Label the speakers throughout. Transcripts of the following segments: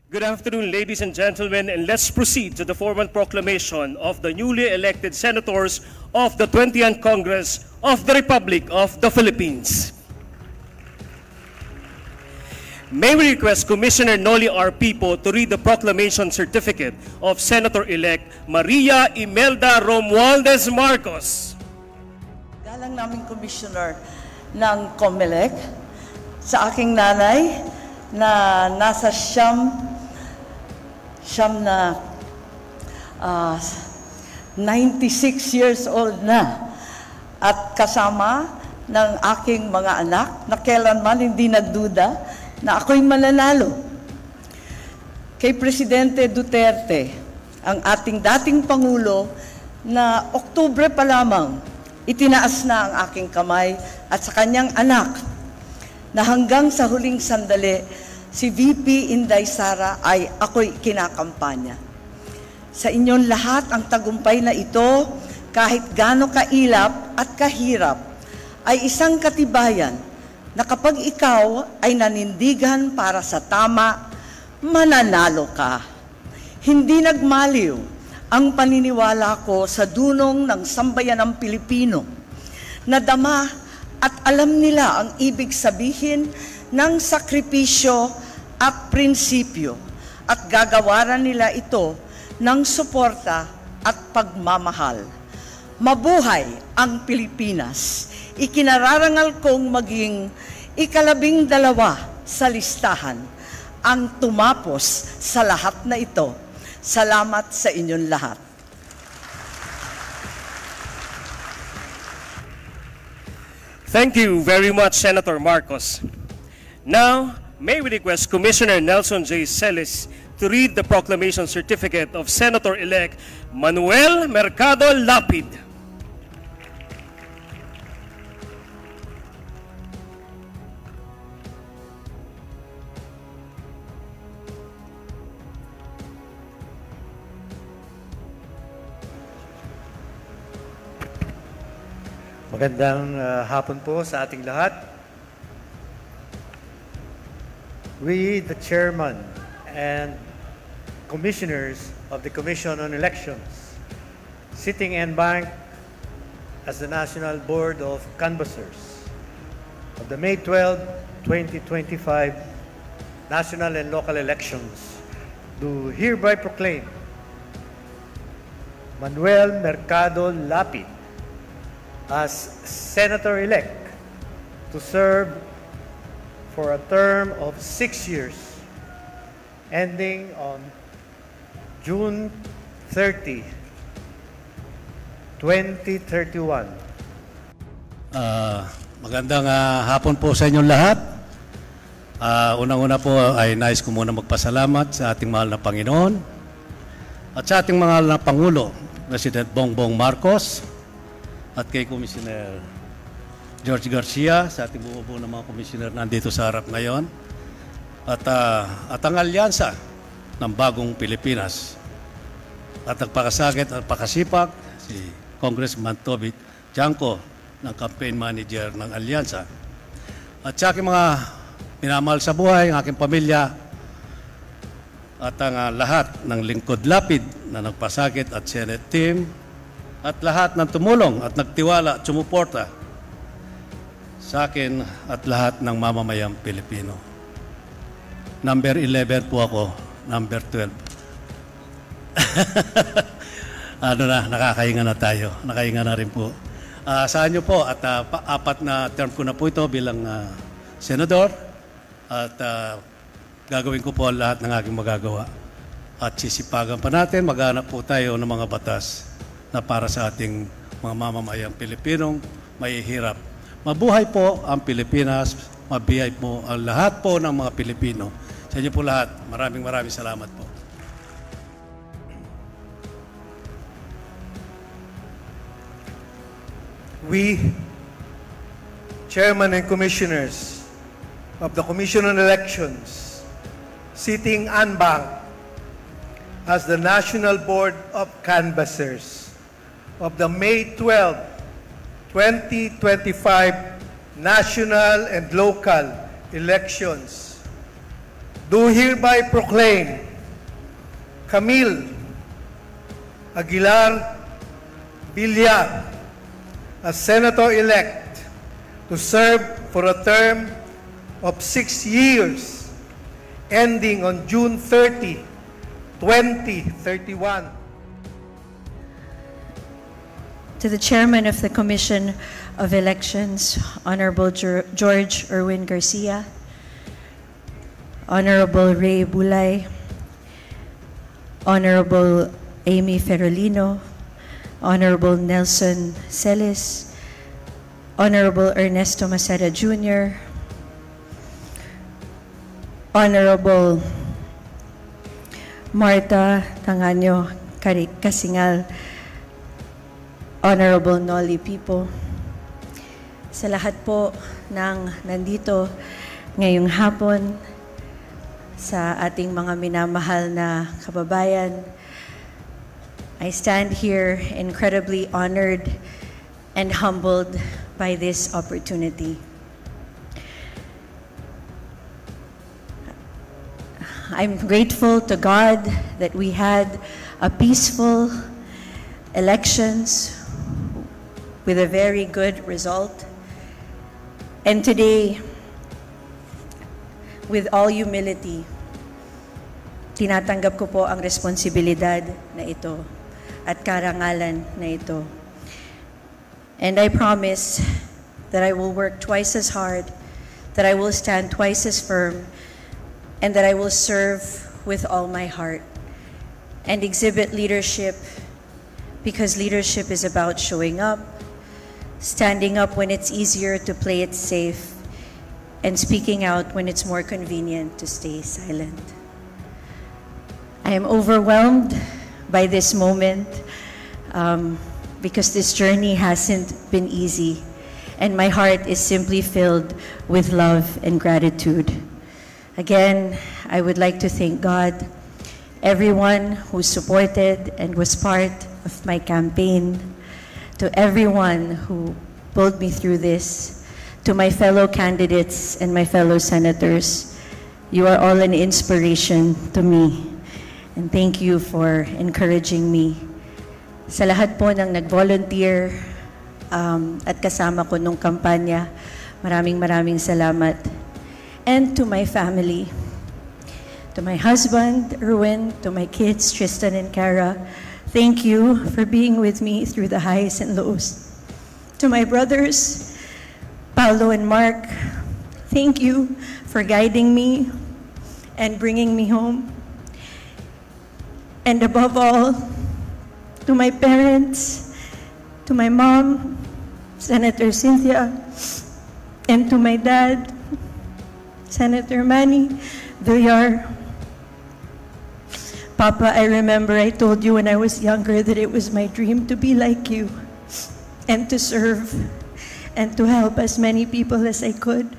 Speaker 1: Good afternoon, ladies and gentlemen, and let's proceed to the formal proclamation of the newly elected senators of the 20th Congress of the Republic of the Philippines. May we request Commissioner Noli R. Pipo to read the proclamation certificate of Senator-elect Maria Imelda Romualdez Marcos.
Speaker 2: Galang naming Commissioner ng COMELEC sa aking nanay na nasa siyam na 96 years old na at kasama ng aking mga anak na kailanman hindi nagduda na ako'y mananalo. Kay Presidente Duterte, ang ating dating Pangulo, na Oktubre pa lamang itinaas na ang aking kamay at sa kanyang anak na hanggang sa huling sandali si VP Inday Sara ay ako'y kinakampanya. Sa inyong lahat ang tagumpay na ito, kahit gaano kailap at kahirap, ay isang katibayan na kapag ikaw ay nanindigan para sa tama, mananalo ka. Hindi nagmaliw ang paniniwala ko sa dunong ng sambayanang Pilipino. Nadama at alam nila ang ibig sabihin ng sakripisyo at prinsipyo at gagawaran nila ito ng suporta at pagmamahal. Mabuhay ang Pilipinas! Ikinararangal kong maging ika-12 sa listahan ang tumapos sa lahat na ito. Salamat sa inyong lahat.
Speaker 1: Thank you very much, Senator Marcos. Now, may we request Commissioner Nelson J. Celis to read the proclamation certificate of Senator-elect Manuel Mercado Lapid.
Speaker 3: Magandang hapon po sa ating lahat. We, the Chairman and Commissioners of the Commission on Elections, sitting en banc as the National Board of Canvassers of the May 12, 2025 national and local elections, do hereby proclaim Manuel Mercado Lapid as Senator-elect to serve for a term of 6 years, ending on June 30, 2031.
Speaker 4: Magandang hapon po sa inyong lahat. Unang-una po ay nais ko muna magpasalamat sa ating mahal na Panginoon at sa ating mahal na Pangulo, President Bongbong Marcos, at kay Commissioner George Garcia, sa ating bumubuo ng mga komisyoner nandito sa harap ngayon, at ang alyansa ng bagong Pilipinas. At nagpakasakit at pakasipag si Congressman Toby Chanco, ng campaign manager ng alyansa. At sa aking mga minamahal sa buhay, ang aking pamilya, at ang lahat ng lingkod lapid na nagpasakit at Senate team, at lahat ng tumulong at nagtiwala at sumuporta sa akin at lahat ng mamamayang Pilipino. Number 11 po ako, number 12. Nakakahinga na tayo. Nakahinga na rin po. Sa inyo po, at apat na term ko na po ito bilang senador, at gagawin ko po lahat ng aking magagawa. At sisipagan pa natin, maghanap po tayo ng mga batas na para sa ating mga mamamayang Pilipinong mahihirap. Mabuhay po ang Pilipinas, mabihay po ang lahat po ng mga Pilipino. Sa inyo po lahat, maraming salamat po.
Speaker 3: We, Chairman and Commissioners of the Commission on Elections, sitting en banc as the National Board of Canvassers of the May 12, 2025 national and local elections,
Speaker 5: do hereby proclaim Camille Aguilar Villar as Senator-elect to serve for a term of 6 years ending on June 30, 2031.
Speaker 6: To the Chairman of the Commission of Elections, Honorable George Erwin Garcia, Honorable Ray Bulay, Honorable Amy Ferolino, Honorable Nelson Celis, Honorable Ernesto Maceda Jr., Honorable Marta Tangaño Casingal, Honorable Noli Pipo, sa lahat po ng nandito ngayong hapon, sa ating mga minamahal na kababayan, I stand here incredibly honored and humbled by this opportunity. I'm grateful to God that we had a peaceful elections with a very good result. And today, with all humility, tinatanggap ko po ang responsibilidad na ito at karangalan na ito. And I promise that I will work twice as hard, that I will stand twice as firm, and that I will serve with all my heart and exhibit leadership, because leadership is about showing up, standing up when it's easier to play it safe, and speaking out when it's more convenient to stay silent. I am overwhelmed by this moment because this journey hasn't been easy, and my heart is simply filled with love and gratitude. Again, I would like to thank God, everyone who supported and was part of my campaign, to everyone who pulled me through this, to my fellow candidates and my fellow senators. You are all an inspiration to me, and thank you for encouraging me. Sa lahat po ng nag-volunteer at kasama ko nung kampanya, maraming salamat. And to my family, to my husband, Erwin, to my kids, Tristan and Cara, thank you for being with me through the highs and lows. To my brothers, Paolo and Mark, thank you for guiding me and bringing me home. And above all, to my parents, to my mom, Senator Cynthia, and to my dad, Senator Manny Villar. Papa, I remember I told you when I was younger that it was my dream to be like you and to serve and to help as many people as I could.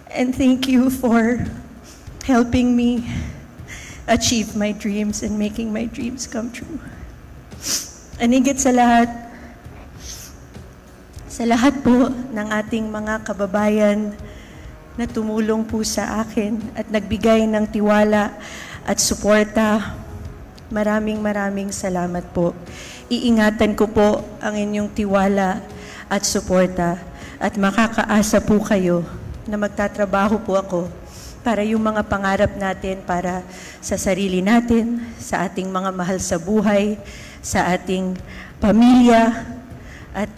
Speaker 6: And thank you for helping me achieve my dreams and making my dreams come true. And higit sa lahat po ng ating mga kababayan na tumulong po sa akin at nagbigay ng tiwala at suporta, maraming salamat po. Iingatan ko po ang inyong tiwala at suporta at makakaasa po kayo na magtatrabaho po ako para yung mga pangarap natin para sa sarili natin, sa ating mga mahal sa buhay, sa ating pamilya, at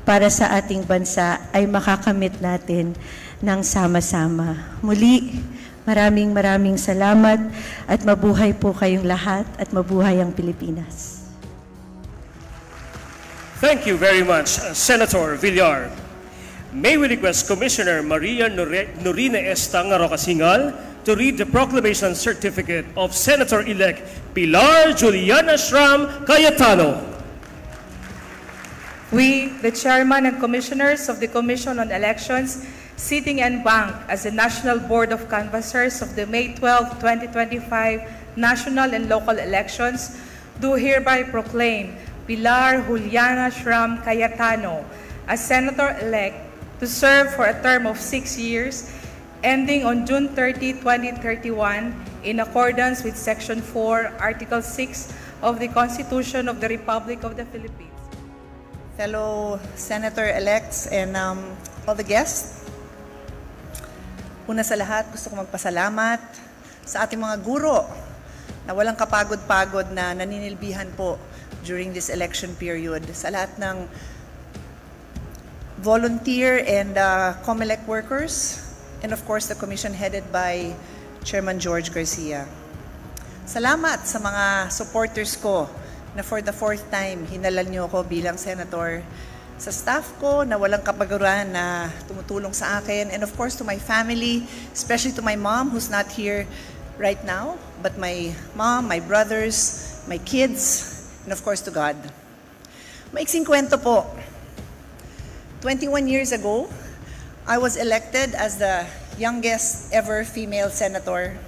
Speaker 6: para sa ating bansa ay makakamit natin ng sama-sama. Muli, maraming salamat at mabuhay po kayong lahat at mabuhay ang Pilipinas.
Speaker 1: Thank you very much, Senator Villar. May we request Commissioner Maria Norina S. Tangaro Casingal to read the proclamation certificate of Senator-elect Pilar Juliana Shram Cayetano.
Speaker 7: We, the Chairman and Commissioners of the Commission on Elections, sitting en banc as the National Board of Canvassers of the May 12, 2025 national and local elections, do hereby proclaim Pilar Juliana Shram Cayetano as Senator-elect to serve for a term of 6 years ending on June 30, 2031, in accordance with Section 4, Article 6 of the Constitution of the Republic of the Philippines.
Speaker 2: Fellow Senator-elects and all the guests, una sa lahat, gusto ko magpasalamat sa ating mga guro na walang kapagod-pagod na naninilbihan po during this election period. Sa lahat ng volunteer and COMELEC workers, and of course the commission headed by Chairman George Garcia. Salamat sa mga supporters ko na for the fourth time hinalal niyo ako bilang senator. Sa staff ko na walang kapaguran na tumutulong sa akin, and of course to my family, especially to my mom who's not here right now, but my mom, my brothers, my kids, and of course to God. Maiksing kwento po. 21 years ago, I was elected as the youngest ever female senator.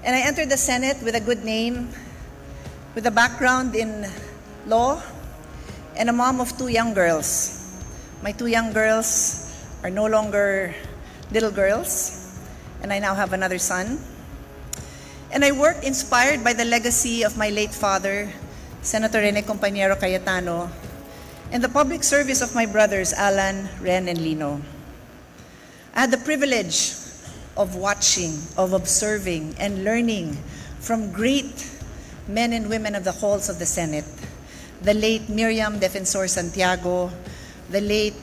Speaker 2: And I entered the Senate with a good name, with a background in law, and a mom of 2 young girls. My 2 young girls are no longer little girls, and I now have another son. And I worked inspired by the legacy of my late father, Senator Rene Compañero Cayetano, and the public service of my brothers, Alan, Ren, and Lino. I had the privilege of watching, of observing, and learning from great men and women of the halls of the Senate. The late Miriam Defensor Santiago, the late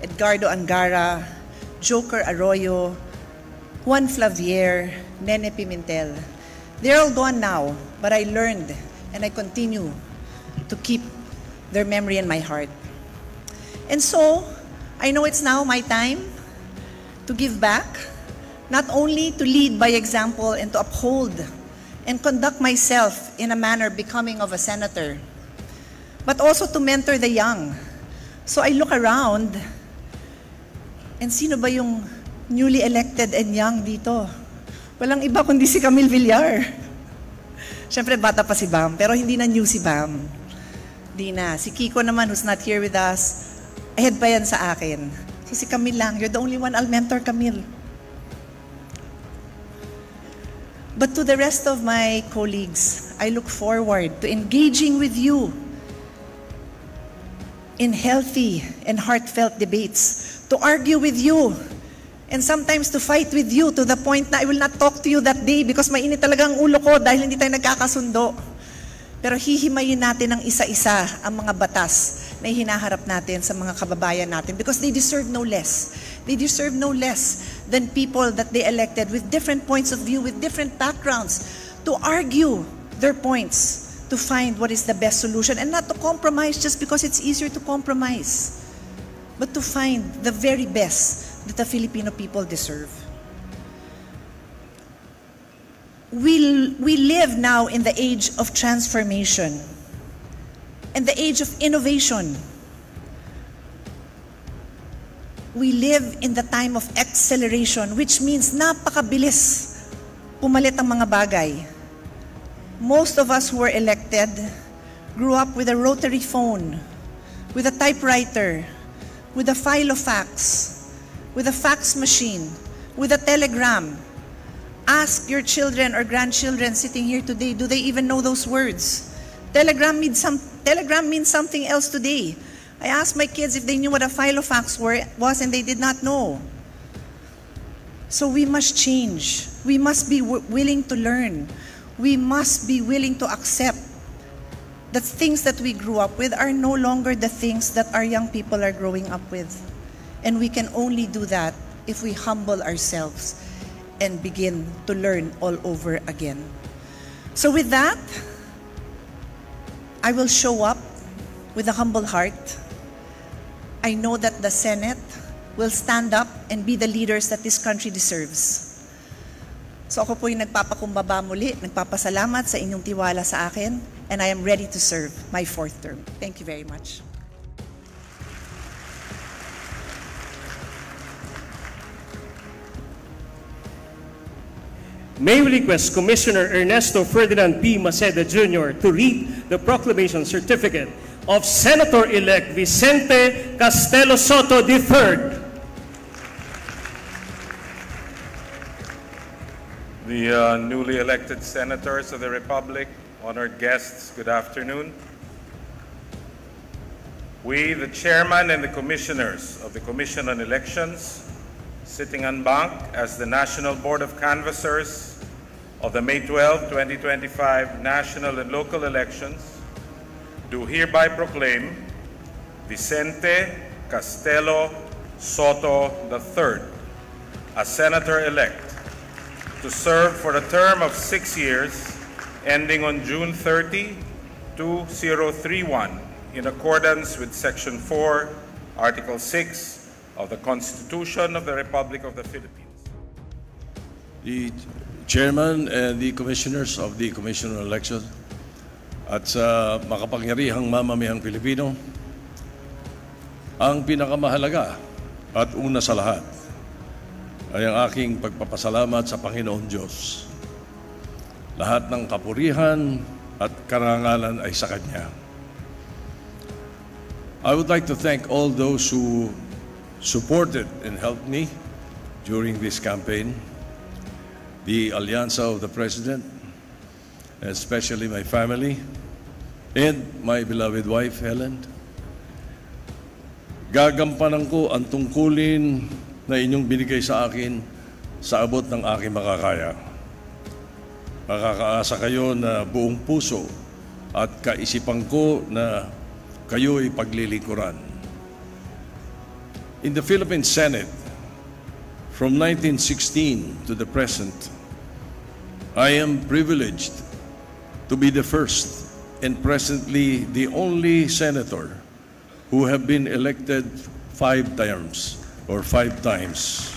Speaker 2: Edgardo Angara, Joker Arroyo, Juan Flavier, Nene Pimentel. They're all gone now, but I learned and I continue to keep their memory in my heart. And so, I know it's now my time to give back, not only to lead by example and to uphold and conduct myself in a manner becoming of a senator, but also to mentor the young. So I look around, and sino ba yung newly elected and young dito? Walang iba kundi si Camille Villar. Siyempre bata pa si Bam, pero hindi na new si Bam. Di na. Si Kiko naman, who's not here with us, ahead pa yan sa akin. So si Camille lang, you're the only one I'll mentor, Camille. But to the rest of my colleagues, I look forward to engaging with you in healthy and heartfelt debates, to argue with you, and sometimes to fight with you to the point na I will not talk to you that day because mainit talaga ang ulo ko dahil hindi tayo nagkakasundo. Pero hihimayin natin ng isa-isa ang mga batas na hinaharap natin sa mga kababayan natin because they deserve no less. They deserve no less than people that they elected with different points of view, with different backgrounds, to argue their points, to find what is the best solution, and not to compromise just because it's easier to compromise, but to find the very best that the Filipino people deserve. We live now in the age of transformation and the age of innovation. We live in the time of acceleration, which means napakabilis pumalit ang mga bagay. Most of us who were elected grew up with a rotary phone, with a typewriter, with a file of fax, with a fax machine, with a telegram. Ask your children or grandchildren sitting here today, do they even know those words? Telegram means something else today. I asked my kids if they knew what a file of fax was, and they did not know. So we must change. We must be willing to learn. We must be willing to accept that things that we grew up with are no longer the things that our young people are growing up with. And we can only do that if we humble ourselves and begin to learn all over again. So with that, I will show up with a humble heart. I know that the Senate will stand up and be the leaders that this country deserves. So ako po yung nagpapakumbaba muli, nagpapasalamat sa inyong tiwala sa akin, and I am ready to serve my 4th term. Thank you very much.
Speaker 1: May we request Commissioner Ernesto Ferdinand P. Maceda Jr. to read the proclamation certificate of Senator-elect Vicente Castelo Soto III.
Speaker 8: the newly elected senators of the Republic, honored guests, good afternoon. We, the chairman and the commissioners of the Commission on Elections, sitting en banc as the National Board of Canvassers of the May 12, 2025 national and local elections, do hereby proclaim Vicente Castelo Soto III as Senator-elect to serve for a term of 6 years ending on June 30, 2031 in accordance with Section 4, Article 6 of the Constitution of the Republic of the Philippines.
Speaker 9: The Chairman and the Commissioners of the Commission on Elections at sa makapangyarihang mamamihang Pilipino, ang pinakamahalaga at una sa lahat ay ang aking pagpapasalamat sa Panginoon Diyos. Lahat ng kapurihan at karangalan ay sa Kanya. I would like to thank all those who supported and helped me during this campaign, the Alyansa of the President, especially my family, and my beloved wife, Helen. Gagampanan ko ang tungkulin na inyong binigay sa akin sa abot ng aking makakaya. Makakaasa kayo na buong puso at kaisipan ko na kayo'y paglilingkuran. In the Philippine Senate, from 1916 to the present, I am privileged to be the first and presently the only senator who have been elected 5 terms or 5 times.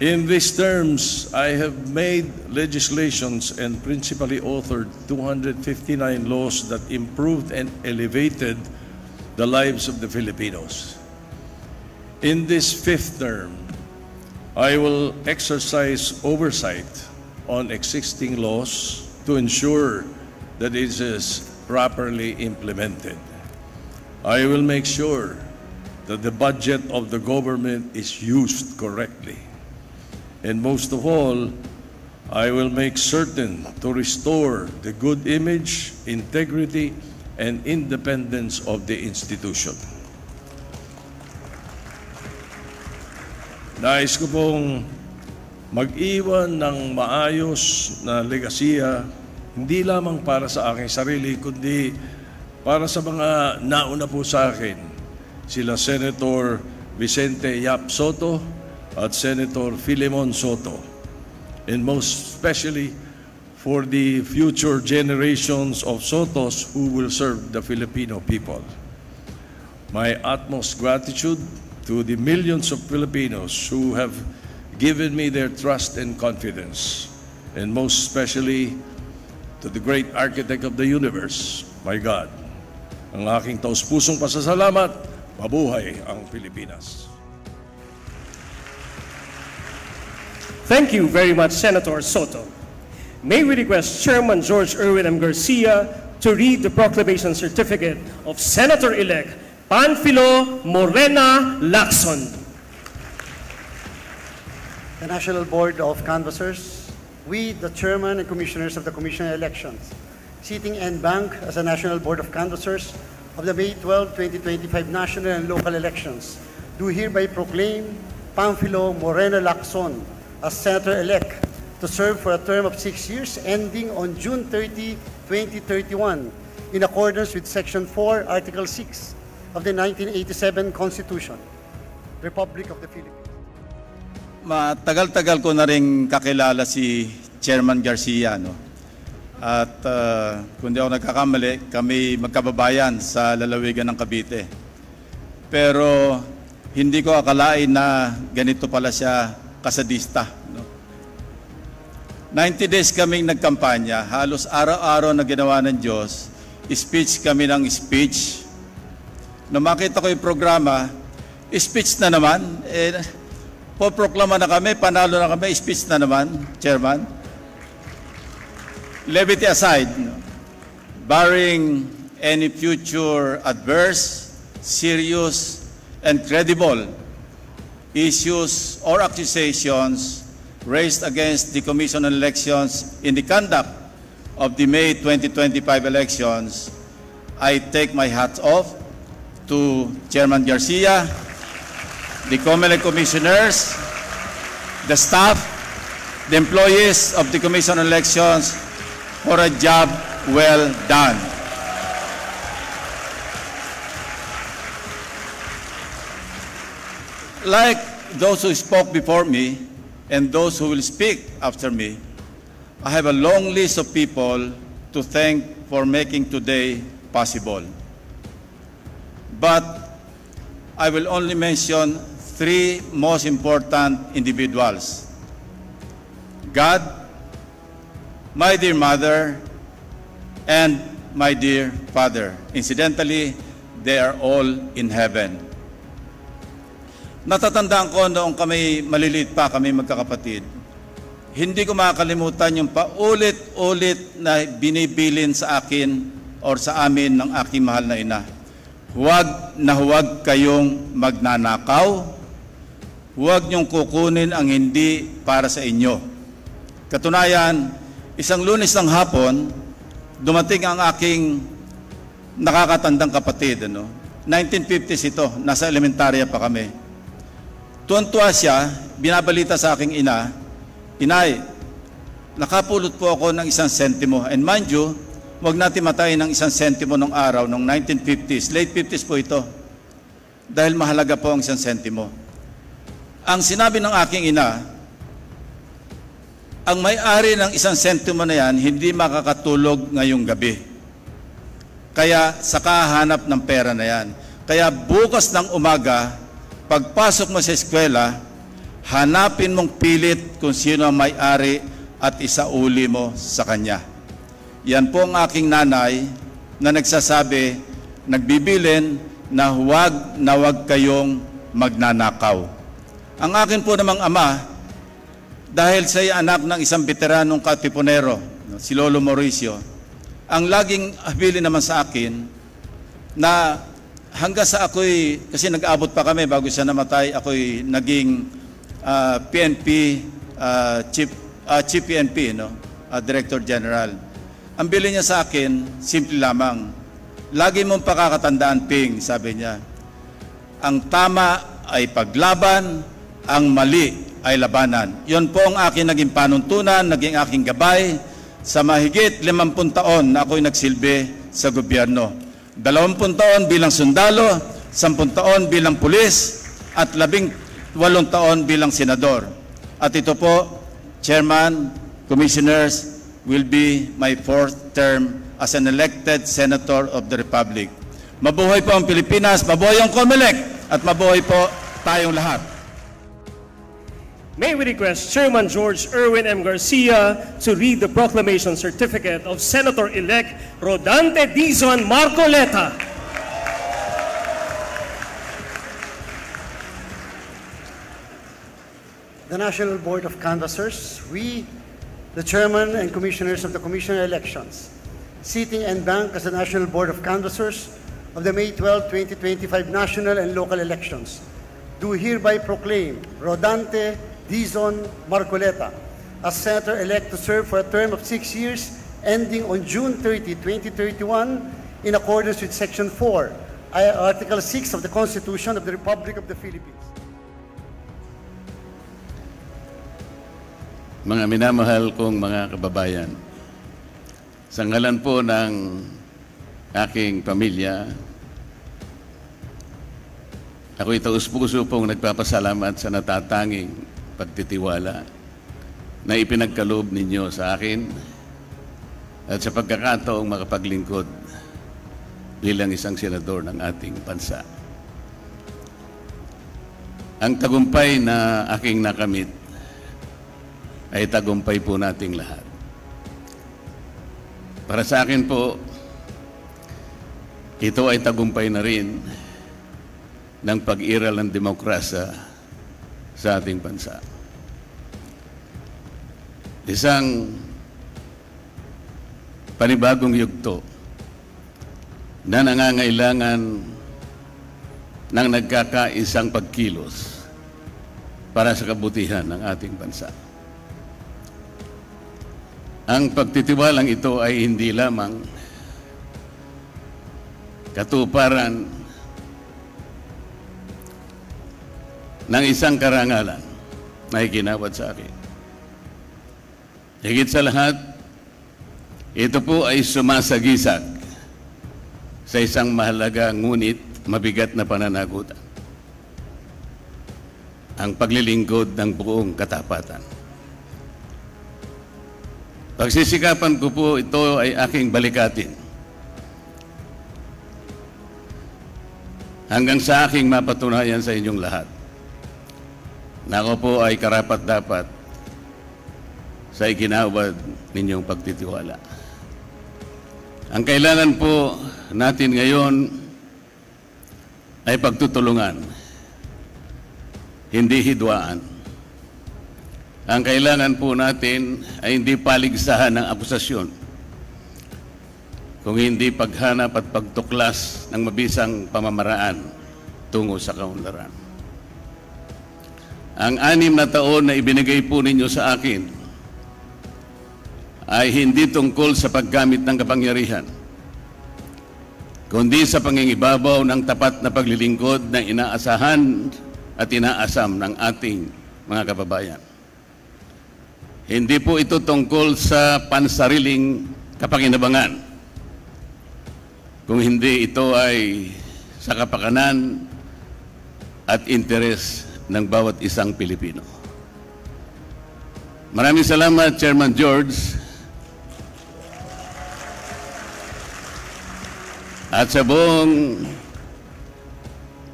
Speaker 9: In these terms, I have made legislations and principally authored 259 laws that improved and elevated the lives of the Filipinos. In this 5th term, I will exercise oversight on existing laws to ensure that it is properly implemented. I will make sure that the budget of the government is used correctly. And most of all, I will make certain to restore the good image, integrity, and independence of the institution. Nais ko pong mag-iwan ng maayos na legasiya, hindi lamang para sa aking sarili, kundi para sa mga nauna po sa akin, sila Senator Vicente Yap Soto at Senator Filemon Soto, and most especially for the future generations of Sotos who will serve the Filipino people. My utmost gratitude to the millions of Filipinos who have given me their trust and confidence, and most especially to the great architect of the universe, my God. Ang aking taus-pusong pasasalamat, mabuhay ang Pilipinas.
Speaker 1: Thank you very much, Senator Soto. May we request Chairman George Erwin M. Garcia to read the proclamation certificate of Senator-elect Panfilo Morena Lacson.
Speaker 10: The National Board of Canvassers, we, the Chairman and Commissioners of the Commission on Elections, sitting en banc as a National Board of Canvassers of the May 12, 2025 national and local elections, do hereby proclaim Panfilo Morena Lacson as Senator-elect to serve for a term of 6 years ending on June 30, 2031 in accordance with Section 4, Article 6 of the 1987 Constitution, Republic of the Philippines.
Speaker 11: Matagal-tagal ko na rin kakilala si Chairman Garcia, no? At kung di ako nagkakamali, kami magkababayan sa lalawigan ng Cavite. Pero hindi ko akalain na ganito pala siya kasadista. No? 90 days kaming nagkampanya, halos araw-araw na ginawa ng Diyos, speech kami ng speech. Nung makita ko yung programa, speech na naman, poproklama na kami, panalo na kami, speech na naman, Chairman. Levity aside, no? Barring any future adverse, serious, and credible issues or accusations raised against the Commission on Elections in the conduct of the May 2025 elections, I take my hat off to Chairman Garcia, the COMELEC commissioners, the staff, the employees of the Commission on Elections for a job well done. Like those who spoke before me and those who will speak after me, I have a long list of people to thank for making today possible. But I will only mention three most important individuals: God, my dear mother, and my dear father. Incidentally, they are all in heaven. Natatandaan ko noong kami maliliit pa, kami magkakapatid, hindi ko makakalimutan yung paulit-ulit na binibilin sa akin or sa amin ng aking mahal na ina. Huwag na huwag kayong magnanakaw, huwag niyong kukunin ang hindi para sa inyo. Katunayan, isang Lunes ng hapon, dumating ang aking nakakatandang kapatid. 1950s ito, nasa elementarya pa kami. Tuwan-tuwa siya, binabalita sa aking ina, Inay, nakapulot po ako ng 1 sentimo. And mind you, huwag natin matayin ng 1 sentimo nung araw, nung 1950s. Late 50s po ito. Dahil mahalaga po ang 1 sentimo. Ang sinabi ng aking ina, ang may-ari ng 1 sentimo na yan, hindi makakatulog ngayong gabi. Kaya saka hanap ng pera na yan. Kaya bukas ng umaga, pagpasok mo sa eskwela, hanapin mong pilit kung sino ang may-ari at isauli mo sa kanya. Yan po ang aking nanay na nagsasabi, nagbibilin na huwag kayong magnanakaw. Ang akin po namang ama, dahil siya anak ng isang veteranong katipunero, si Lolo Mauricio, ang laging habilin naman sa akin na hanggang sa ako'y, kasi nag-abot pa kami bago siya namatay, ako'y naging PNP, Chief PNP, Director General. Ang bili niya sa akin, simple lamang, lagi mong pakakatandaan, Ping, sabi niya, ang tama ay paglaban, ang mali ay labanan. Yon po ang akin naging panuntunan, naging aking gabay sa mahigit 50 taon na ako'y nagsilbi sa gobyerno. 20 taon bilang sundalo, 10 taon bilang pulis, at 18 taon bilang senador. At ito po, Chairman, Commissioners, will be my 4th term as an elected Senator of the Republic. Mabuhay po ang Pilipinas, mabuhay ang COMELEC, at mabuhay po tayong lahat.
Speaker 1: May we request Chairman George Erwin M. Garcia to read the proclamation certificate of Senator-elect Rodante Dizon Marcoleta.
Speaker 10: The National Board of Canvassers, we, the Chairman and Commissioners of the Commission on Elections, sitting en banc as the National Board of Canvassers of the May 12, 2025 national and local elections, do hereby proclaim Rodante Dizon Marcoleta as Senator-elect to serve for a term of 6 years ending on June 30, 2031 in accordance with Section 4, Article 6 of the Constitution of the Republic of the Philippines.
Speaker 12: Mga minamahal kong mga kababayan, sa ngalan po ng aking pamilya, ako'y taus-puso pong nagpapasalamat sa natatanging pagtitiwala na ipinagkaloob ninyo sa akin at sa pagkakataong makapaglingkod bilang isang senador ng ating bansa. Ang tagumpay na aking nakamit ay tagumpay po nating lahat. Para sa akin po, ito ay tagumpay na rin ng pag-iral ng demokrasya sa ating bansa. Isang panibagong yugto na nangangailangan ng nagkakaisang pagkilos para sa kabutihan ng ating bansa. Ang pagtitiwalang ito ay hindi lamang katuparan ng isang karangalan na iginawad sa akin. Higit sa lahat, ito po ay sumasagisag sa isang mahalaga ngunit mabigat na pananagutan. Ang paglilingkod ng buong katapatan. Pagsisikapan ko po ito ay aking balikatin hanggang sa aking mapatunayan sa inyong lahat na ako po ay karapat-dapat sa iginawad ninyong pagtitiwala. Ang kailangan po natin ngayon ay pagtutulungan, hindi hidwaan. Ang kailangan po natin ay hindi paligsahan ng akusasyon, kung hindi paghanap at pagtuklas ng mabisang pamamaraan tungo sa kaunlaran. Ang 6 na taon na ibinigay po ninyo sa akin ay hindi tungkol sa paggamit ng kapangyarihan, kundi sa pangingibabaw ng tapat na paglilingkod na inaasahan at inaasam ng ating mga kababayan. Hindi po ito tungkol sa pansariling kapakinabangan, kung hindi ito ay sa kapakanan at interes ng bawat isang Pilipino. Maraming salamat, Chairman George, at sa buong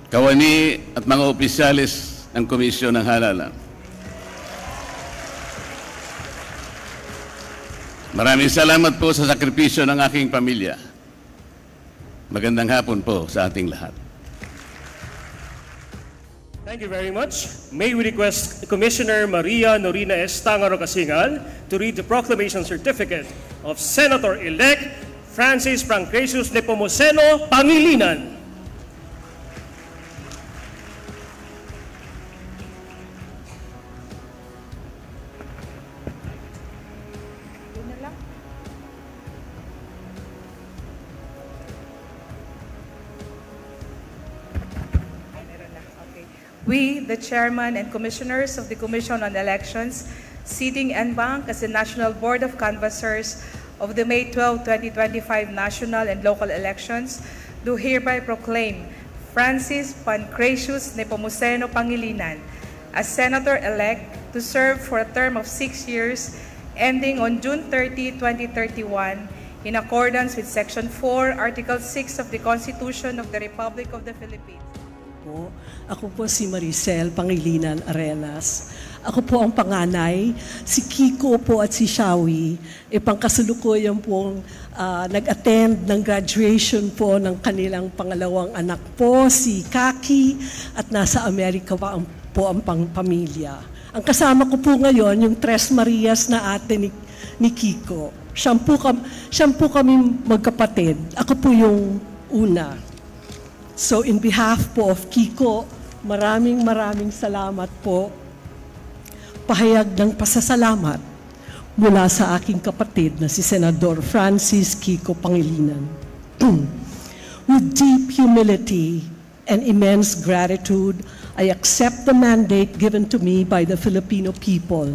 Speaker 12: kawani at mga opisyalis ng Komisyon ng Halalan. Maraming salamat po sa sakripisyo ng aking pamilya. Magandang hapon po sa ating lahat.
Speaker 1: Thank you very much. May we request Commissioner Maria Norina S. Tangaro Casingal to read the proclamation certificate of Senator-elect Francis Pancratius Nepomuceno Pangilinan.
Speaker 7: We, the Chairman and Commissioners of the Commission on Elections, sitting en banc as the National Board of Canvassers of the May 12, 2025 national and local elections, do hereby proclaim Francis Pancratius Nepomuceno Pangilinan as Senator-elect to serve for a term of 6 years ending on June 30, 2031 in accordance with Section 4, Article 6 of the Constitution of the Republic of the Philippines.
Speaker 13: Ako po si Maricel Pangilinan Arenas. Ako po ang panganay. Si Kiko po at si Shawi, pangkasalukuyan pong nag-attend ng graduation po ng kanilang pangalawang anak po, si Kaki, at nasa Amerika pa po ang pamilya. Ang kasama ko po ngayon, yung Tres Marias na ate ni Kiko. Siyam po kami magkapatid. Ako po yung una. So in behalf po of Kiko, maraming salamat po. Pahayag ng pasasalamat mula sa aking kapatid na si Senador Francis Kiko Pangilinan. With deep humility and immense gratitude, I accept the mandate given to me by the Filipino people.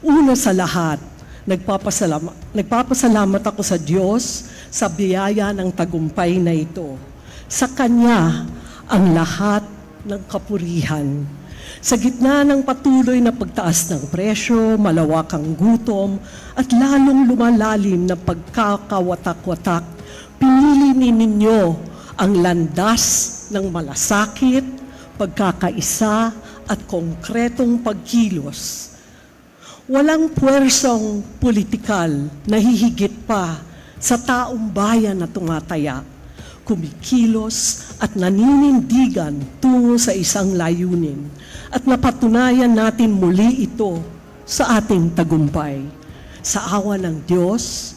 Speaker 13: Una sa lahat, nagpapasalamat ako sa Diyos sa biyaya ng tagumpay na ito. Sa Kanya ang lahat ng kapurihan. Sa gitna ng patuloy na pagtaas ng presyo, malawakang gutom, at lalong lumalalim na pagkakawatak-watak, pinili ninyo ang landas ng malasakit, pagkakaisa, at konkretong pagkilos. Walang puwersang politikal na hihigit pa sa taong bayan na tumataya, kumikilos at naninindigan tungo sa isang layunin, at napatunayan natin muli ito sa ating tagumpay. Sa awa ng Diyos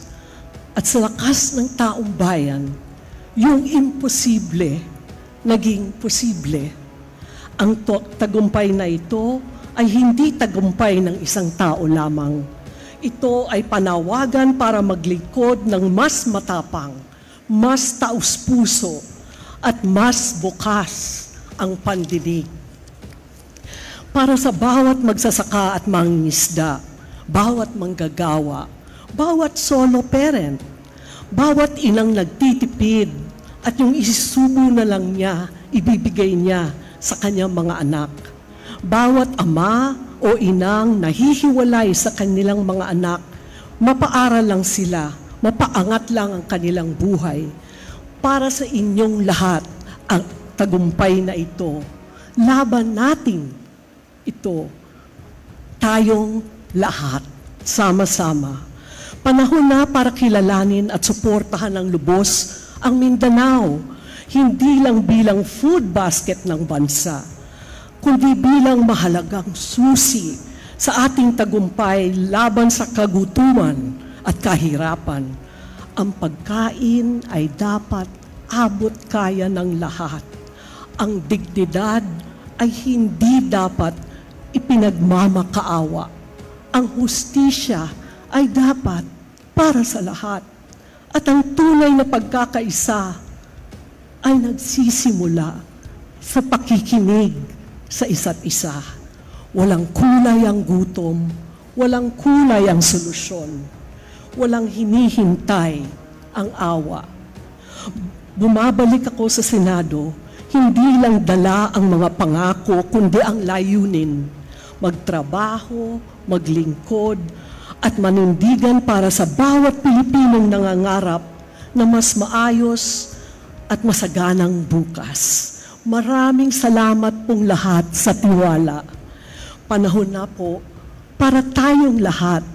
Speaker 13: at sa lakas ng taong bayan, yung imposible naging posible. Ang tagumpay na ito ay hindi tagumpay ng isang tao lamang. Ito ay panawagan para maglingkod ng mas matapang, mas taus-puso, at mas bukas ang pandinig. Para sa bawat magsasaka at mangingisda, bawat manggagawa, bawat solo parent, bawat inang nagtitipid at yung isisubo na lang niya, ibibigay niya sa kanyang mga anak. Bawat ama o inang nahihiwalay sa kanilang mga anak, mapaaral lang sila, mapaangat lang ang kanilang buhay. Para sa inyong lahat, ang tagumpay na ito, laban natin ito, tayong lahat, sama-sama. Panahon na para kilalanin at suportahan ng lubos ang Mindanao, hindi lang bilang food basket ng bansa, kundi bilang mahalagang susi sa ating tagumpay laban sa kagutuman at kahirapan. Ang pagkain ay dapat abot kaya ng lahat. Ang dignidad ay hindi dapat ipinagmamakaawa. Ang hustisya ay dapat para sa lahat. At ang tunay na pagkakaisa ay nagsisimula sa pakikinig sa isa't isa. Walang kulay ang gutom, walang kulay ang solusyon, walang hinihintay ang awa. Bumabalik ako sa Senado, hindi lang dala ang mga pangako, kundi ang layunin. Magtrabaho, maglingkod, at manindigan para sa bawat Pilipinong nangangarap na mas maayos at masaganang bukas. Maraming salamat pong lahat sa tiwala. Panahon na po para tayong lahat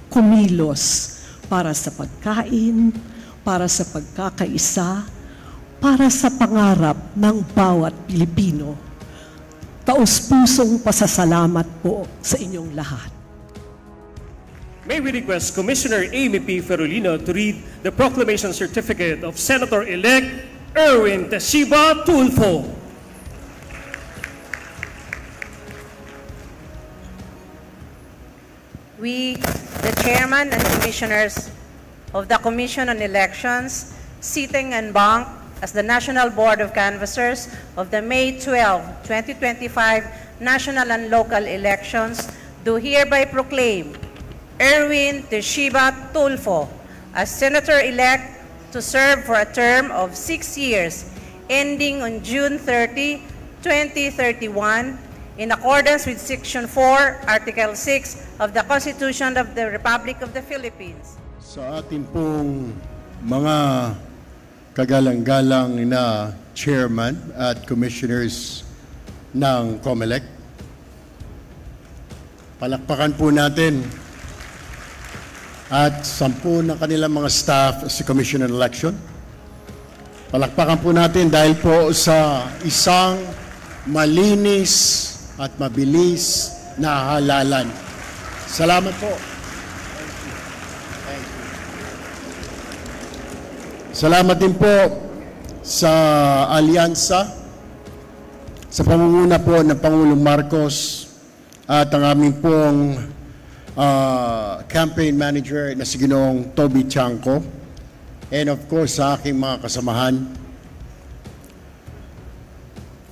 Speaker 13: kumilos para sa pagkain, para sa pagkakaisa, para sa pangarap ng bawat Pilipino. Taus-pusong pasasalamat po sa inyong lahat.
Speaker 1: May we request Commissioner Amy P. Ferolino to read the proclamation certificate of Senator-elect Erwin Teshiba Tulfo.
Speaker 14: We, the Chairman and Commissioners of the Commission on Elections, sitting en banc as the National Board of Canvassers of the May 12, 2025 national and local elections, do hereby proclaim Erwin Teshiba Tulfo as Senator-elect to serve for a term of 6 years, ending on June 30, 2031, in accordance with Section 4, Article 6 of the Constitution of the Republic of the Philippines.
Speaker 15: Sa ating pong mga kagalang-galang na chairman at commissioners ng COMELEC, palakpakan po natin at 10 ng kanilang mga staff sa Commission on Election. Palakpakan po natin dahil po sa isang malinis at mabilis na halalan. Salamat po. Salamat din po sa alyansa, sa pamumuno po ng Pangulong Marcos at ang aming pong campaign manager na si Ginoong Toby Chanco, and of course sa aking mga kasamahan.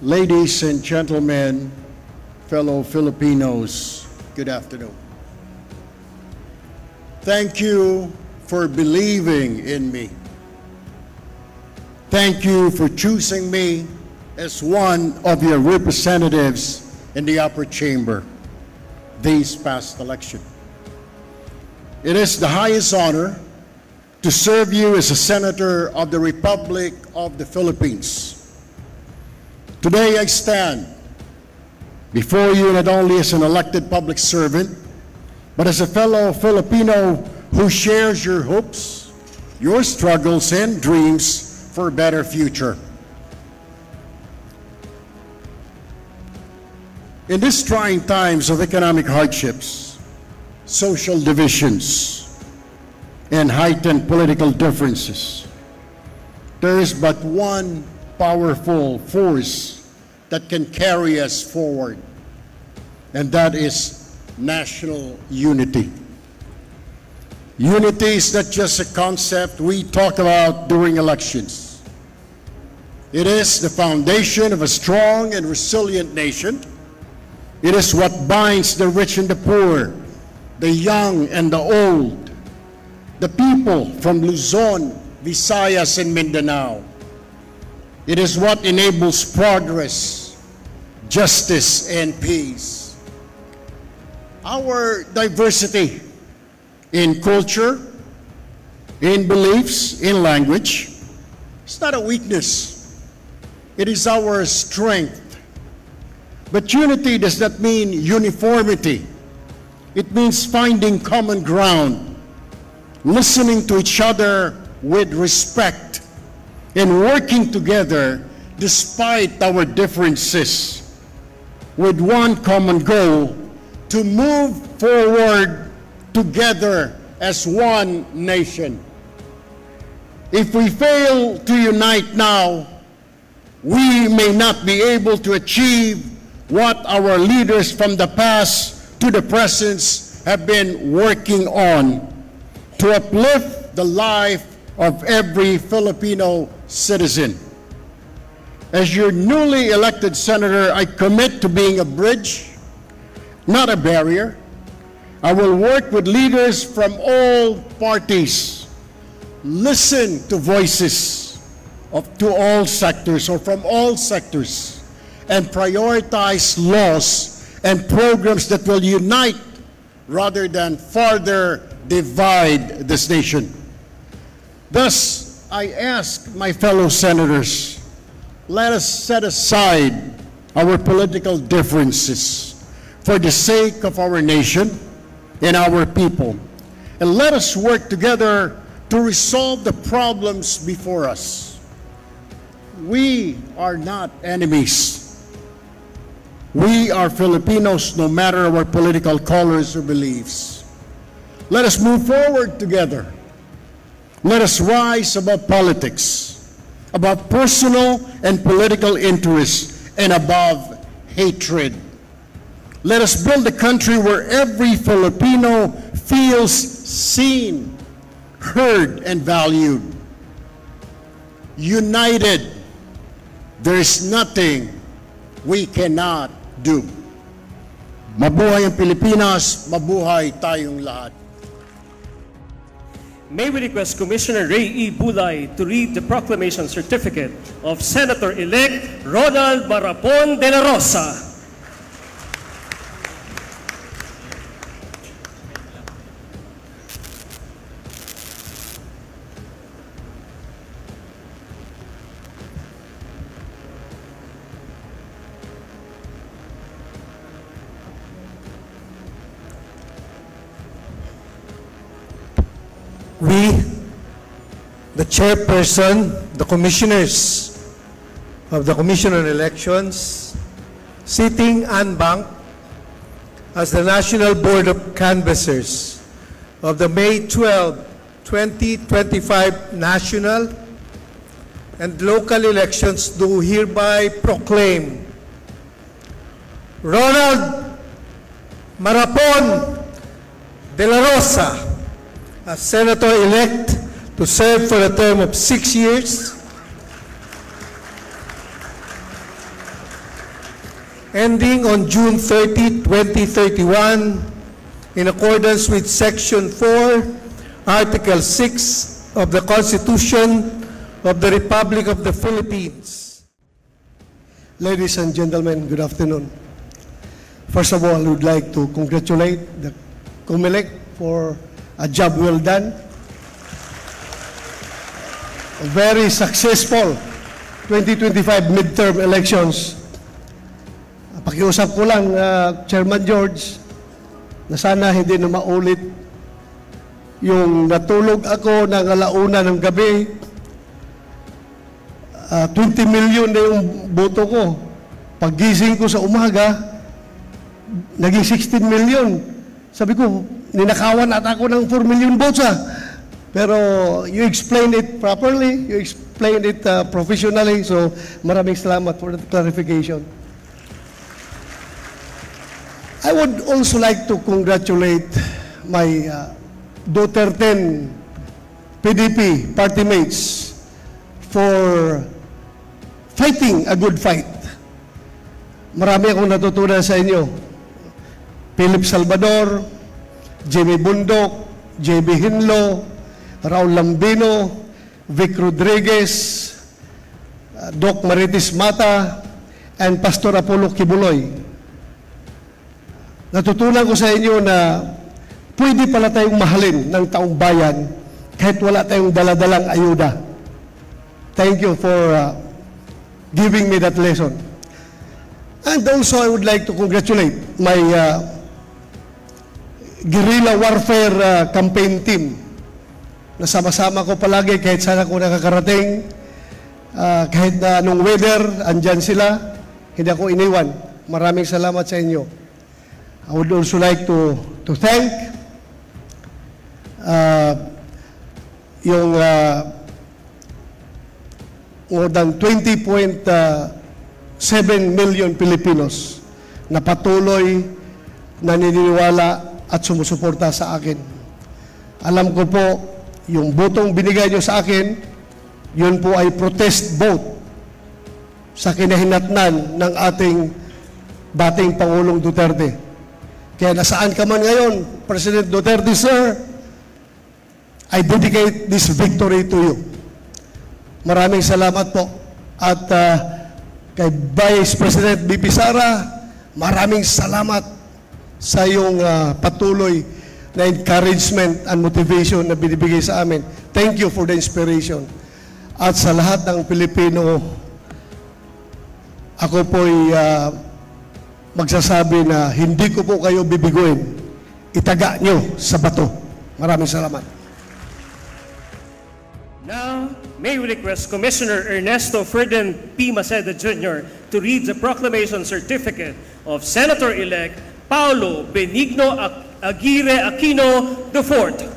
Speaker 15: Ladies and gentlemen, fellow Filipinos, good afternoon. Thank you for believing in me. Thank you for choosing me as one of your representatives in the upper chamber this past election. It is the highest honor to serve you as a senator of the Republic of the Philippines. Today I stand before you not only as an elected public servant, but as a fellow Filipino who shares your hopes, your struggles, and dreams for a better future. In these trying times of economic hardships, social divisions, and heightened political differences, there is but one powerful force that can carry us forward, and that is national unity. Unity is not just a concept we talk about during elections. It is the foundation of a strong and resilient nation. It is what binds the rich and the poor, the young and the old, the people from Luzon, Visayas, and Mindanao. It is what enables progress, justice, and peace. Our diversity in culture, in beliefs, in language, it's not a weakness. It is our strength. But unity does not mean uniformity. It means finding common ground, listening to each other with respect, and working together despite our differences, with one common goal: to move forward together as one nation. If we fail to unite now, we may not be able to achieve what our leaders from the past to the present have been working on to uplift the life of every Filipino citizen. As your newly elected senator, I commit to being a bridge, not a barrier. I will work with leaders from all parties, listen to voices to all sectors or from all sectors, and prioritize laws and programs that will unite rather than further divide this nation. Thus, I ask my fellow senators, let us set aside our political differences for the sake of our nation and our people, and let us work together to resolve the problems before us. We are not enemies. We are Filipinos, no matter our political colors or beliefs. Let us move forward together. Let us rise above politics, above personal and political interests, and above hatred. Let us build a country where every Filipino feels seen, heard, and valued. United, there is nothing we cannot do. Mabuhay ang Pilipinas, mabuhay tayong lahat.
Speaker 1: May we request Commissioner Ray E. Bulay to read the proclamation certificate of Senator-elect Ronald Marapon de la Rosa.
Speaker 5: We, the chairperson, the commissioners of the Commission on Elections, sitting unbanked as the National Board of Canvassers of the May 12, 2025 national and local elections, do hereby proclaim Ronald Marapon de la Rosa as Senator-elect to serve for a term of 6 years, ending on June 30, 2031, in accordance with Section 4, Article 6 of the Constitution of the Republic of the Philippines. Ladies and gentlemen, good afternoon. First of all, I would like to congratulate the COMELEC for a job well done. A very successful 2025 midterm elections. Pakiusap ko lang, Chairman George, na sana hindi na maulit yung natulog ako ng alauna ng gabi. 20 million na yung boto ko. Paggising ko sa umaga, naging 16 million. Sabi ko, ninakawan at ako ng 4 million votes Pero you explained it properly, you explained it professionally, so maraming salamat for the clarification. I would also like to congratulate my Duterte PDP party mates for fighting a good fight. Marami akong natutunan sa inyo. Philip Salvador, Jimmy Bundok, JB Hinlo, Raul Lambino, Vic Rodriguez, Doc Maritis Mata, and Pastor Apollo Kibuloy. Natutunan ko sa inyo na pwede pala tayong mahalin ng taong bayan kahit wala tayong daladalang ayuda. Thank you for giving me that lesson. And also, I would like to congratulate my guerrilla warfare campaign team. Nasama-sama ko palagi kahit saan ako nakakarating. Kahit na anong weather, andyan sila. Hindi ako iniwan. Maraming salamat sa inyo. I would also like to thank yung more than 20.7 million Filipinos na patuloy naniniwala at sumusuporta sa akin. Alam ko po, yung botong binigay nyo sa akin, yun po ay protest vote sa kinahinatnan ng ating dating Pangulong Duterte. Kaya nasaan ka man ngayon, President Duterte, sir, I dedicate this victory to you. Maraming salamat po. At kay Vice President BP Sara, maraming salamat sa iyong patuloy na encouragement and motivation na binibigay sa amin. Thank you for the inspiration. At sa lahat ng Pilipino, ako po'y magsasabi na hindi ko po kayo bibiguin. Itaga nyo sa bato. Maraming salamat.
Speaker 1: Now, may we request Commissioner Ernesto Ferdinand P. Maceda Jr. to read the proclamation certificate of Senator-elect Paulo Benigno Aguirre Aquino IV.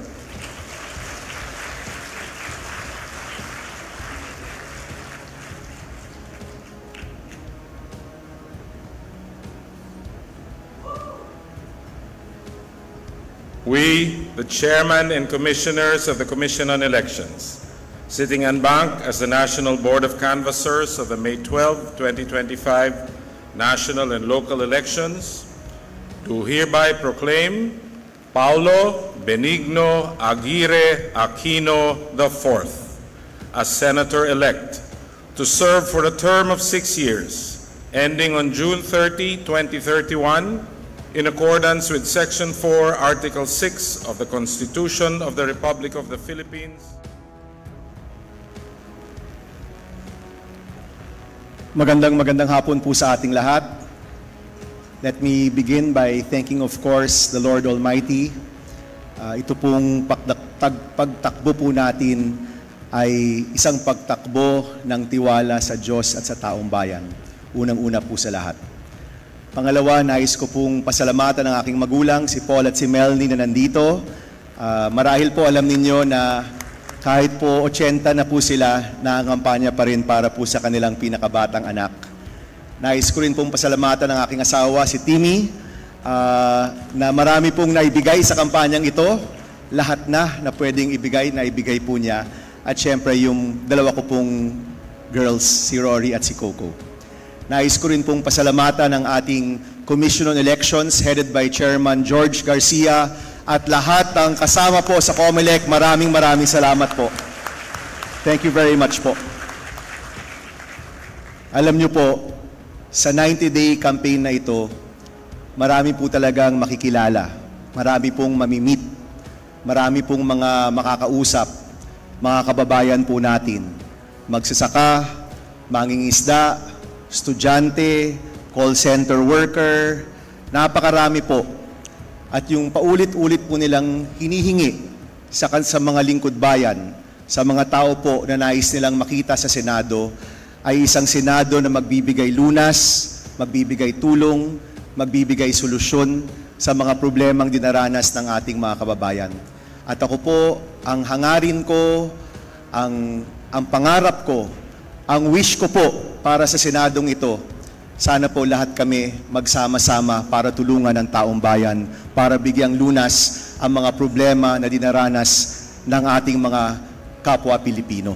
Speaker 8: We, the Chairman and Commissioners of the Commission on Elections, sitting en banc as the National Board of Canvassers of the May 12, 2025 national and local elections, do hereby proclaim Paulo Benigno Aguirre Aquino IV as Senator-elect to serve for a term of 6 years, ending on June 30, 2031, in accordance with Section 4, Article 6 of the Constitution of the Republic of the Philippines.
Speaker 16: Magandang hapon po sa ating lahat. Let me begin by thanking, of course, the Lord Almighty. Ito pong pagtakbo po natin ay isang pagtakbo ng tiwala sa Diyos at sa taong bayan. Unang-una po sa lahat. Pangalawa, nais ko pong pasalamatan ng aking magulang, si Paul at si Melanie na nandito. Marahil po alam ninyo na kahit po 80 na po sila, nangangampanya pa rin para po sa kanilang pinakabatang anak. Nais ko rin pong pasalamatan ng aking asawa, si Timmy, na marami pong naibigay sa kampanyang ito. Lahat na pwedeng ibigay, naibigay po niya. At syempre yung dalawa ko pong girls, si Rory at si Coco. Nais ko rin pong pasalamatan ng ating Commission on Elections headed by Chairman George Garcia at lahat ng kasama po sa COMELEC. Maraming salamat po. Thank you very much po. Alam niyo po, sa 90-day campaign na ito, marami po talagang makikilala. Marami pong mamimit. Marami pong mga makakausap, mga kababayan po natin. Magsasaka, mangingisda, estudyante, call center worker, napakarami po. At yung paulit-ulit po nilang hinihingi sa mga lingkod bayan, sa mga tao po na nais nilang makita sa Senado, ay isang Senado na magbibigay lunas, magbibigay tulong, magbibigay solusyon sa mga problemang dinaranas ng ating mga kababayan. At ako po, ang hangarin ko, ang pangarap ko, ang wish ko po para sa Senadong ito sana po lahat kami magsama-sama para tulungan ang taong bayan, para bigyang lunas ang mga problema na dinaranas ng ating mga kapwa Pilipino.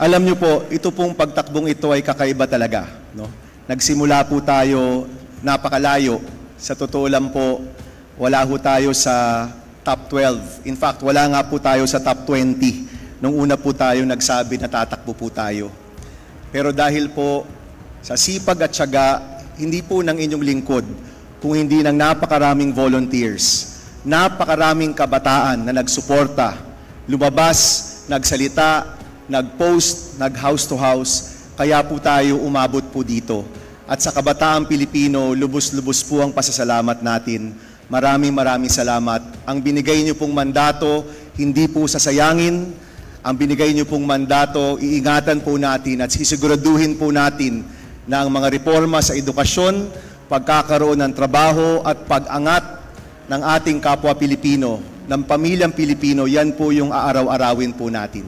Speaker 16: Alam niyo po, ito pong pagtakbong ito ay kakaiba talaga. No? Nagsimula po tayo napakalayo. Sa totoo lang po, wala po tayo sa top 12. In fact, wala nga po tayo sa top 20 nung una po tayo nagsabi na tatakbo po tayo. Pero dahil po sa sipag at tiyaga, hindi po ng inyong lingkod, kung hindi ng napakaraming volunteers, napakaraming kabataan na nagsuporta, lumabas, nagsalita, nag-post, nag-house to house, kaya po tayo umabot po dito. At sa kabataang Pilipino, lubos-lubos po ang pasasalamat natin. Maraming salamat. Ang binigay niyo pong mandato, hindi po sasayangin. Ang binigay niyo pong mandato, iingatan po natin at sisiguraduhin po natin na ang mga reforma sa edukasyon, pagkakaroon ng trabaho at pag-angat ng ating kapwa Pilipino, ng pamilyang Pilipino, yan po yung aaraw-arawin po natin.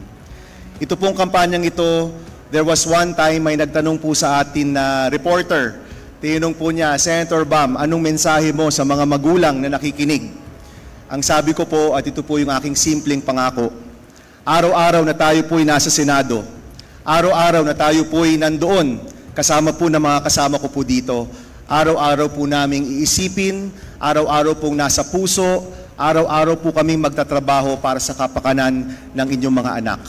Speaker 16: Ito pong kampanyang ito, there was one time may nagtanong po sa atin na reporter, tinanong po niya, Senator Bam, anong mensahe mo sa mga magulang na nakikinig? Ang sabi ko po, at ito po yung aking simpleng pangako, araw-araw na tayo po'y nasa Senado, araw-araw na tayo po'y nandoon, kasama po ng mga kasama ko po dito, araw-araw po naming iisipin, araw-araw pong nasa puso, araw-araw po kaming magtatrabaho para sa kapakanan ng inyong mga anak.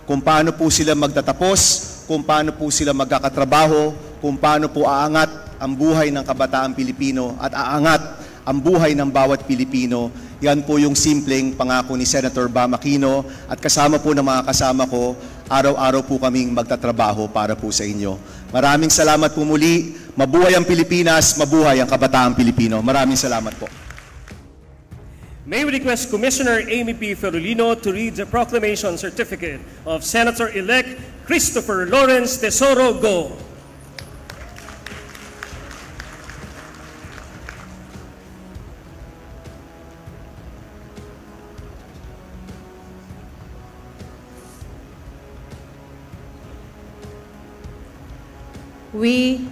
Speaker 16: Kung paano po sila magtatapos, kung paano po sila magkakatrabaho, kung paano po aangat ang buhay ng kabataang Pilipino at aangat ang buhay ng bawat Pilipino. Yan po yung simpleng pangako ni Senator Bam Aquino at kasama po ng mga kasama ko, araw-araw po kaming magtatrabaho para po sa inyo. Maraming salamat po muli. Mabuhay ang Pilipinas, mabuhay ang kabataang Pilipino. Maraming salamat po.
Speaker 1: May we request Commissioner Amy P. Ferolino to read the proclamation certificate of Senator-elect Christopher Lawrence Tesoro Go.
Speaker 14: We,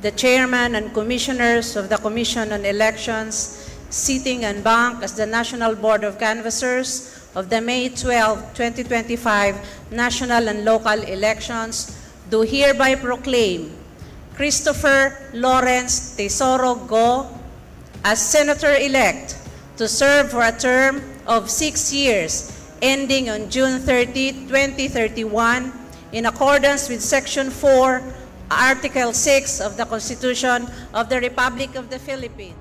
Speaker 14: the Chairman and Commissioners of the Commission on Elections, sitting en banc as the National Board of Canvassers of the May 12, 2025 national and local elections, do hereby proclaim Christopher Lawrence Tesoro Go as Senator-elect to serve for a term of 6 years ending on June 30, 2031 in accordance with Section 4, Article 6 of the Constitution of the Republic of the Philippines.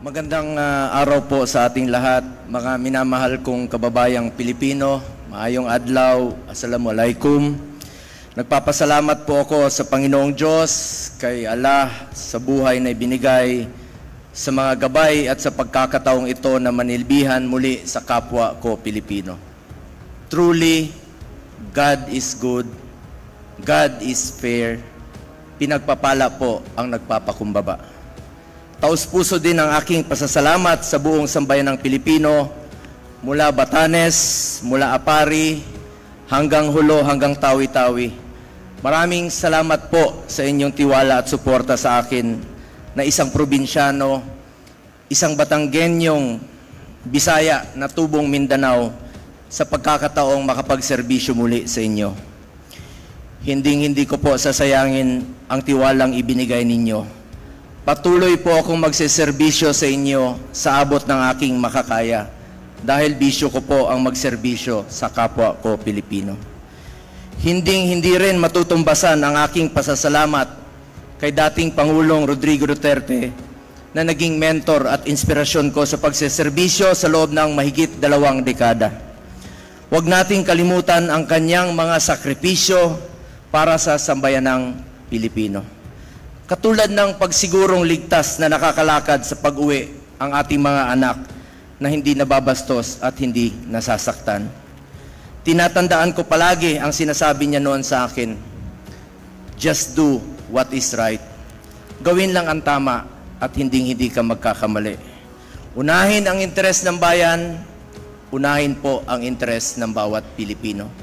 Speaker 17: Magandang araw po sa ating lahat, mga minamahal kong kababayang Pilipino. Maayong adlaw, assalamualaikum. Nagpapasalamat po ako sa Panginoong Diyos, kay Allah, sa buhay na ibinigay, sa mga gabay at sa pagkakataong ito na manilbihan muli sa kapwa ko Pilipino. Truly, God is good, God is fair, pinagpapala po ang nagpapakumbaba. Taus-puso din ang aking pasasalamat sa buong sambayan ng Pilipino, mula Batanes, mula Apari, hanggang Hulo, hanggang Tawi-Tawi. Maraming salamat po sa inyong tiwala at suporta sa akin na isang probinsyano, isang Batanggenyong Bisaya na tubong Mindanao sa pagkakataong makapagserbisyo muli sa inyo. Hindi ko po sasayangin ang tiwalang ibinigay ninyo. Patuloy po akong magseserbisyo sa inyo sa abot ng aking makakaya dahil bisyo ko po ang magserbisyo sa kapwa ko Pilipino. Hindi rin matutumbasan ang aking pasasalamat kay dating Pangulong Rodrigo Duterte na naging mentor at inspirasyon ko sa pagseserbisyo sa loob ng mahigit 2 dekada. Huwag nating kalimutan ang kanyang mga sakripisyo para sa sambayanang Pilipino. Katulad ng pagsigurong ligtas na nakakalakad sa pag-uwi ang ating mga anak na hindi nababastos at hindi nasasaktan. Tinatandaan ko palagi ang sinasabi niya noon sa akin, just do what is right. Gawin lang ang tama at hindi ka magkakamali. Unahin ang interes ng bayan, unahin po ang interes ng bawat Pilipino.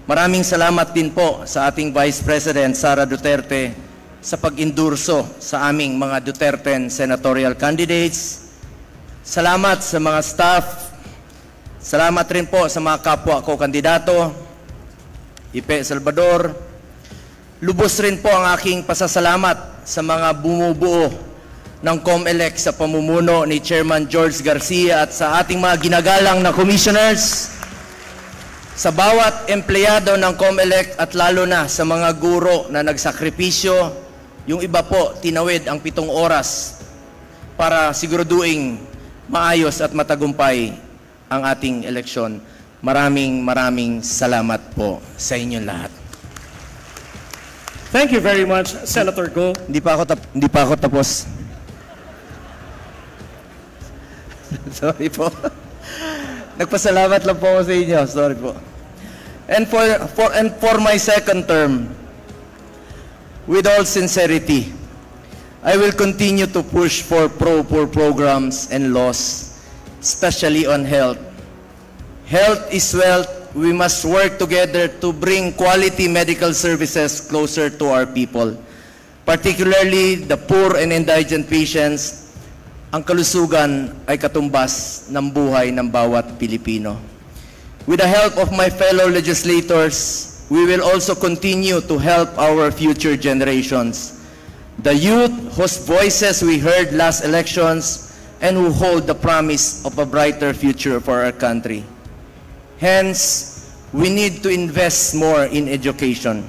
Speaker 17: Maraming salamat din po sa ating Vice President Sara Duterte sa pag-endurso sa aming mga Duterten senatorial candidates. Salamat sa mga staff. Salamat rin po sa mga kapwa ko kandidato. Ipe Salvador. Lubos rin po ang aking pasasalamat sa mga bumubuo ng COMELEC sa pamumuno ni Chairman George Garcia at sa ating mga ginagalang na commissioners, sa bawat empleyado ng COMELEC at lalo na sa mga guro na nagsakripisyo. Yung iba po, tinawid ang 7 oras para siguraduing maayos at matagumpay ang ating eleksyon. Maraming salamat po sa inyong lahat.
Speaker 1: Thank you very much, Senator Go.
Speaker 17: Hindi pa ako tapos. Sorry po. Nagpasalamat lang po ako sa inyo. Sorry po. And for my second term, with all sincerity, I will continue to push for pro-poor programs and laws, especially on health. Health is wealth. We must work together to bring quality medical services closer to our people, particularly the poor and indigent patients. Ang kalusugan ay katumbas ng buhay ng bawat Pilipino. With the help of my fellow legislators, we will also continue to help our future generations, the youth whose voices we heard last elections and who hold the promise of a brighter future for our country. Hence, we need to invest more in education,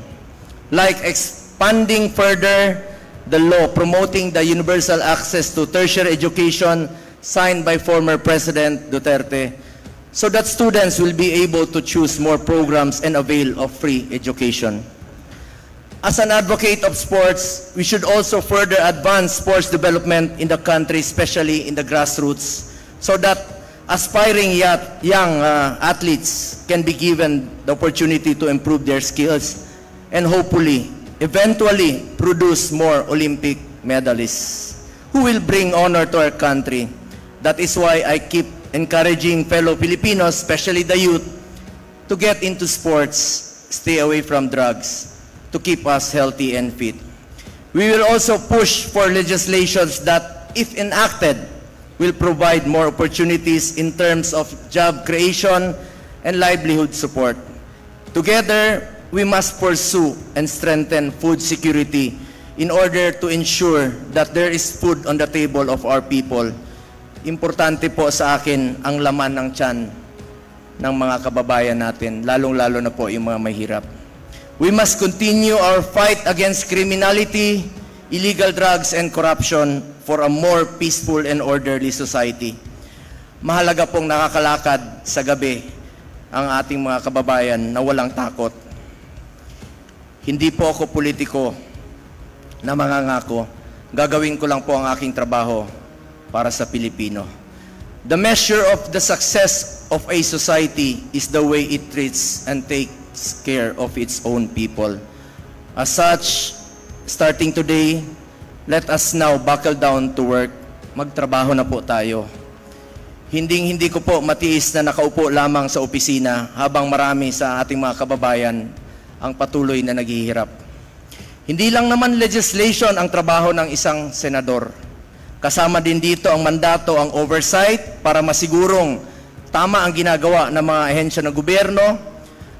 Speaker 17: like expanding further the law promoting the universal access to tertiary education signed by former President Duterte, so that students will be able to choose more programs and avail of free education. As an advocate of sports, we should also further advance sports development in the country, especially in the grassroots, so that aspiring young athletes can be given the opportunity to improve their skills and hopefully, eventually, produce more Olympic medalists who will bring honor to our country. That is why I keep encouraging fellow Filipinos, especially the youth, to get into sports, stay away from drugs, to keep us healthy and fit. We will also push for legislations that, if enacted, will provide more opportunities in terms of job creation and livelihood support. Together, we must pursue and strengthen food security in order to ensure that there is food on the table of our people. Importante po sa akin ang laman ng tiyan ng mga kababayan natin, lalong-lalo na po yung mga mahirap. We must continue our fight against criminality, illegal drugs, and corruption for a more peaceful and orderly society. Mahalaga pong nakakalakad sa gabi ang ating mga kababayan na walang takot. Hindi po ako politiko na mangangako. Gagawin ko lang po ang aking trabaho para sa Pilipino. The measure of the success of a society is the way it treats and takes care of its own people. As such, starting today, let us now buckle down to work. Magtrabaho na po tayo. Hindi ko po matiis na nakaupo lamang sa opisina habang marami sa ating mga kababayan ang patuloy na naghihirap. Hindi lang naman legislation ang trabaho ng isang senador. Kasama din dito ang mandato, ang oversight para masigurong tama ang ginagawa ng mga ahensya ng gobyerno,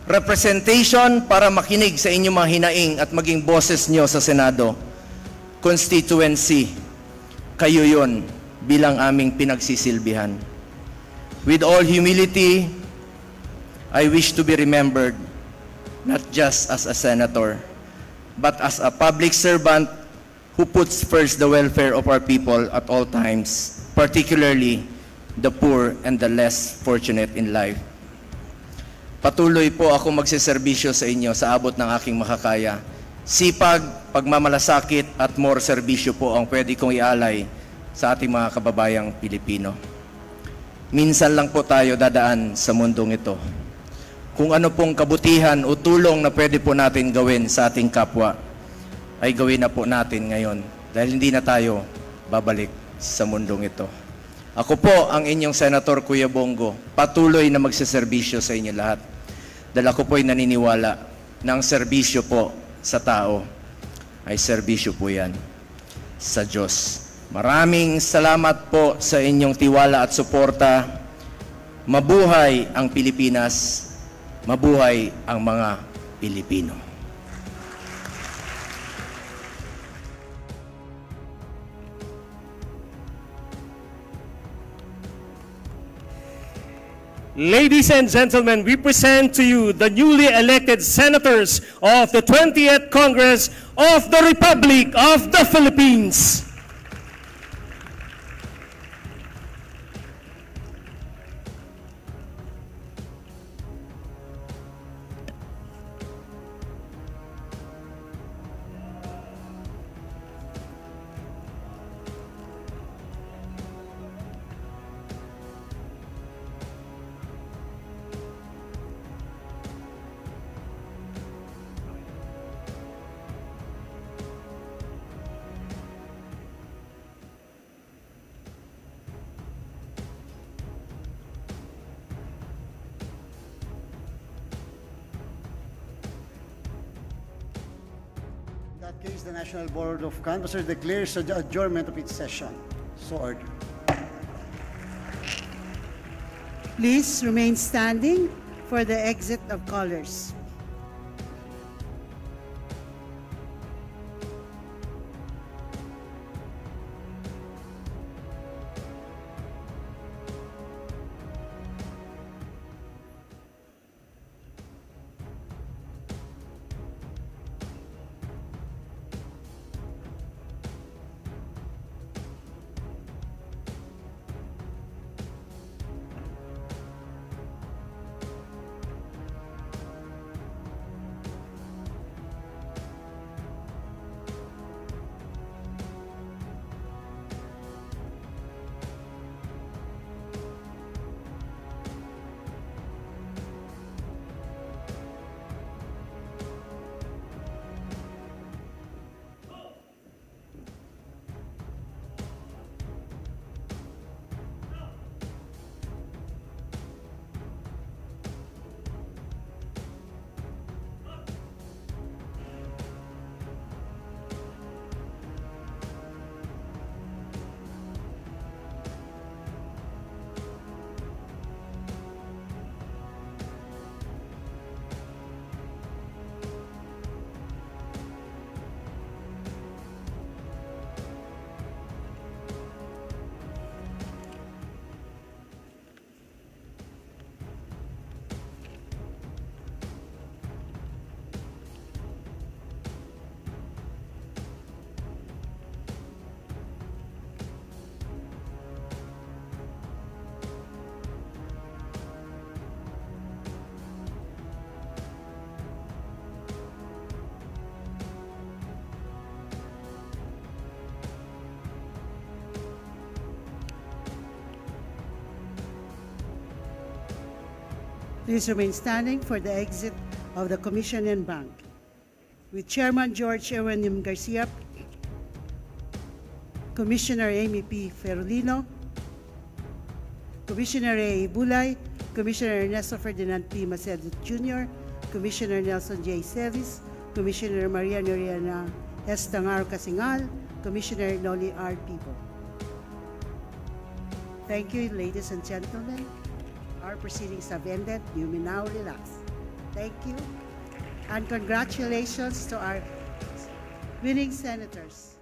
Speaker 17: representation para makinig sa inyong mga hinaing at maging boses nyo sa Senado, constituency, kayo yon bilang aming pinagsisilbihan. With all humility, I wish to be remembered not just as a senator, but as a public servant who puts first the welfare of our people at all times, particularly the poor and the less fortunate in life. Patuloy po ako magsiservisyo sa inyo sa abot ng aking makakaya. Sipag, pagmamalasakit at more serbisyo po ang pwede kong ialay sa ating mga kababayang Pilipino. Minsan lang po tayo dadaan sa mundong ito. Kung ano pong kabutihan o tulong na pwede po natin gawin sa ating kapwa, ay gawin na po natin ngayon dahil hindi na tayo babalik sa mundong ito. Ako po ang inyong Senator Kuya Bongo, patuloy na magsiservisyo sa inyo lahat. Dahil ako po'y naniniwala na ang serbisyo po sa tao ay serbisyo po yan sa Diyos. Maraming salamat po sa inyong tiwala at suporta. Mabuhay ang Pilipinas, mabuhay ang mga Pilipino.
Speaker 1: Ladies and gentlemen, we present to you the newly elected senators of the 20th Congress of the Republic of the Philippines.
Speaker 10: In that case, the National Board of Canvassers declares the adjournment of its session. So ordered.
Speaker 18: Please remain standing for the exit of callers. Please remain standing for the exit of the Commission and Bank. With Chairman George Ewanim Garcia, Commissioner Amy P. Ferolino, Commissioner A. Bulay, Commissioner Ernesto Ferdinand P. Macedo Jr., Commissioner Nelson J. Celis, Commissioner Maria Noriana S. Tangaro Casingal, Commissioner Noli R. People. Thank you, ladies and gentlemen. Our proceedings have ended. You may now relax. Thank you. And congratulations to our winning senators.